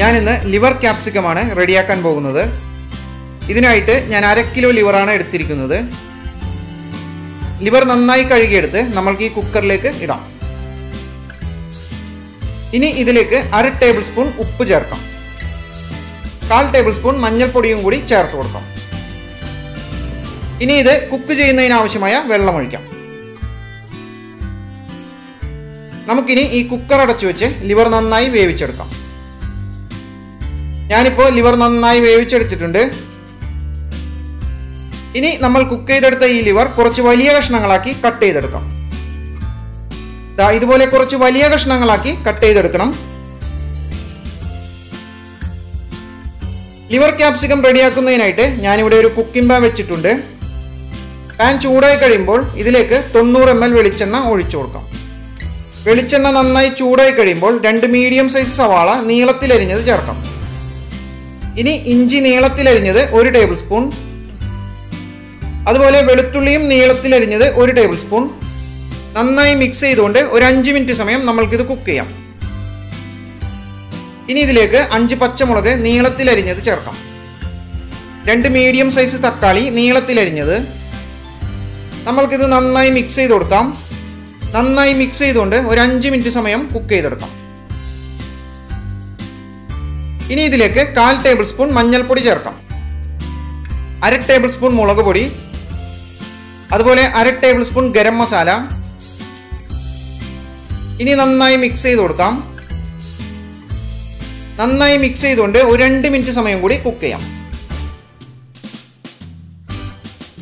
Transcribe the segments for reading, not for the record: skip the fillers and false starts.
ഞാൻ ഇന്ന് ലിവർ ക്യാപ്സിക്കമാണ് റെഡിയാക്കാൻ പോകുന്നത്. ഇതിനായിട്ട് ഞാൻ 1/2 കിലോ ലിവറാണ് എടുത്തിരിക്കുന്നത്. ലിവർ നന്നായി കഴുകിയെടുത്ത് നമ്മൾക്ക് ഈ കുക്കറിലേക്ക് ഇടാം. ഇനി ഇതിലേക്ക് 1/2 ടേബിൾ സ്പൂൺ ഉപ്പ് ചേർക്കാം. 1/4 ടേബിൾ സ്പൂൺ മഞ്ഞൾപ്പൊടിയും കൂടി ചേർത്ത് കൊടുക്കാം. ഇനി ഇത് കുക്ക് ചെയ്യുന്നതിനാവശ്യമായ വെള്ളം ഒഴിക്കാം. നമുക്കിനി ഈ കുക്കർ അടച്ചു വെച്ച് ലിവർ നന്നായി വേവിച്ചെടുക്കാം. ഞാനിപ്പോൾ ലിവർ നന്നായി വേവിച്ചെടുത്തിട്ടുണ്ട്. ഇനി നമ്മൾ കുക്ക് ചെയ്തെടുത്ത ഈ ലിവർ കുറച്ച് വലിയ കഷ്ണങ്ങളാക്കി കട്ട് ചെയ്തെടുക്കാം. ഇതുപോലെ കുറച്ച് വലിയ കഷ്ണങ്ങളാക്കി കട്ട് ചെയ്തെടുക്കണം. ലിവർ ക്യാപ്സിക്കം റെഡിയാക്കുന്നതിനായിട്ട് ഞാനിവിടെ ഒരു കുക്കിംഗ് പാൻ വെച്ചിട്ടുണ്ട്. പാൻ ചൂടായി കഴിയുമ്പോൾ ഇതിലേക്ക് 90 ml വെളിച്ചെണ്ണ ഒഴിച്ചു കൊടുക്കാം. വെളിച്ചെണ്ണ നന്നായി ചൂടായി കഴിയുമ്പോൾ 2 മീഡിയം സൈസ് സവാള നീളത്തിലരിഞ്ഞത് ചേർക്കാം. ഇനി ഇഞ്ചി നീളത്തിലരിഞ്ഞത് 1 ടേബിൾ സ്പൂൺ, അതുപോലെ വെളുത്തുള്ളിയും നീളത്തിലരിഞ്ഞത് 1 ടേബിൾ സ്പൂൺ. നന്നായി മിക്സ് ചെയ്തുകൊണ്ട് ഒരു 5 മിനിറ്റ് സമയം നമ്മൾക്കിത് കുക്ക് ചെയ്യാം. ഇനി ഇതിലേക്ക് 5 പച്ചമുളക് നീളത്തിലരിഞ്ഞത് ചേർക്കാം. 2 മീഡിയം സൈസ് തക്കാളി നീളത്തിലരിഞ്ഞത്. നമ്മൾക്കിത് നന്നായി മിക്സ് ചെയ്ത് കൊടുക്കാം. നന്നായി മിക്സ് ചെയ്തുകൊണ്ട് ഒരു 5 മിനിറ്റ് സമയം കുക്ക് ചെയ്തെടുക്കാം. ഇനി ഇതിലേക്ക് 1/4 ടേബിൾ സ്പൂൺ മഞ്ഞൾപ്പൊടി ചേർക്കാം. 1/2 ടേബിൾ സ്പൂൺ മുളക് പൊടി, അതുപോലെ 1/2 ടേബിൾ സ്പൂൺ ഗരം മസാല. ഇനി നന്നായി മിക്സ് ചെയ്ത് കൊടുക്കാം. നന്നായി മിക്സ് ചെയ്തുകൊണ്ട് ഒരു 2 മിനിറ്റ് സമയം കൂടി കുക്ക് ചെയ്യാം.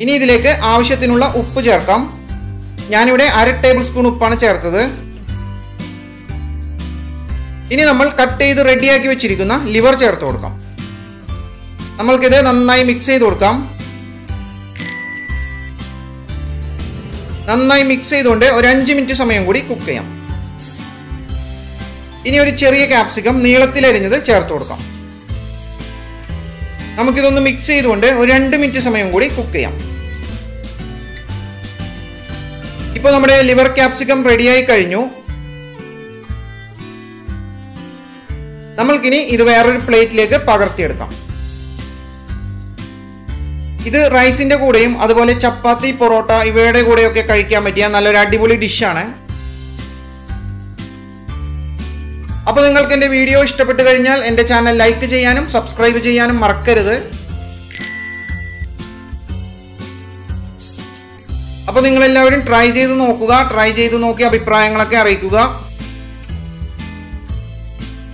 ഇനി ഇതിലേക്ക് ആവശ്യത്തിനുള്ള ഉപ്പ് ചേർക്കാം. ഞാനിവിടെ 1/2 ടേബിൾ സ്പൂൺ ഉപ്പാണ് ചേർത്തത്. ഇനി നമ്മൾ കട്ട് ചെയ്ത് റെഡിയാക്കി വെച്ചിരിക്കുന്ന ലിവർ ചേർത്ത് കൊടുക്കാം. നമ്മൾക്കിത് നന്നായി മിക്സ് ചെയ്ത് കൊടുക്കാം. നന്നായി മിക്സ് ചെയ്തുകൊണ്ട് ഒരു 5 മിനിറ്റ് സമയം കൂടി കുക്ക് ചെയ്യാം. ഇനി ഒരു ചെറിയ ക്യാപ്സിക്കം നീളത്തിലരിഞ്ഞത് ചേർത്ത് കൊടുക്കാം. നമുക്കിതൊന്ന് മിക്സ് ചെയ്തുകൊണ്ട് ഒരു 2 മിനിറ്റ് സമയം കൂടി കുക്ക് ചെയ്യാം. ഇപ്പോൾ നമ്മുടെ ലിവർ ക്യാപ്സിക്കം റെഡിയായി കഴിഞ്ഞു. നമ്മൾക്കിനി ഇത് വേറൊരു പ്ലേറ്റിലേക്ക് പകർത്തിയെടുക്കാം. ഇത് റൈസിന്റെ കൂടെയും അതുപോലെ ചപ്പാത്തി, പൊറോട്ട ഇവയുടെ കൂടെയൊക്കെ കഴിക്കാൻ പറ്റിയ നല്ലൊരു അടിപൊളി ഡിഷാണ്. അപ്പോൾ നിങ്ങൾക്ക് എൻ്റെ വീഡിയോ ഇഷ്ടപ്പെട്ടു കഴിഞ്ഞാൽ എൻ്റെ ചാനൽ ലൈക്ക് ചെയ്യാനും സബ്സ്ക്രൈബ് ചെയ്യാനും മറക്കരുത്. അപ്പോൾ നിങ്ങളെല്ലാവരും ട്രൈ ചെയ്ത് നോക്കുക. ട്രൈ ചെയ്ത് നോക്കി അഭിപ്രായങ്ങളൊക്കെ അറിയിക്കുക.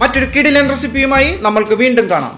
മറ്റൊരു കിടിലൻ റെസിപ്പിയുമായി നമ്മൾക്ക് വീണ്ടും കാണാം.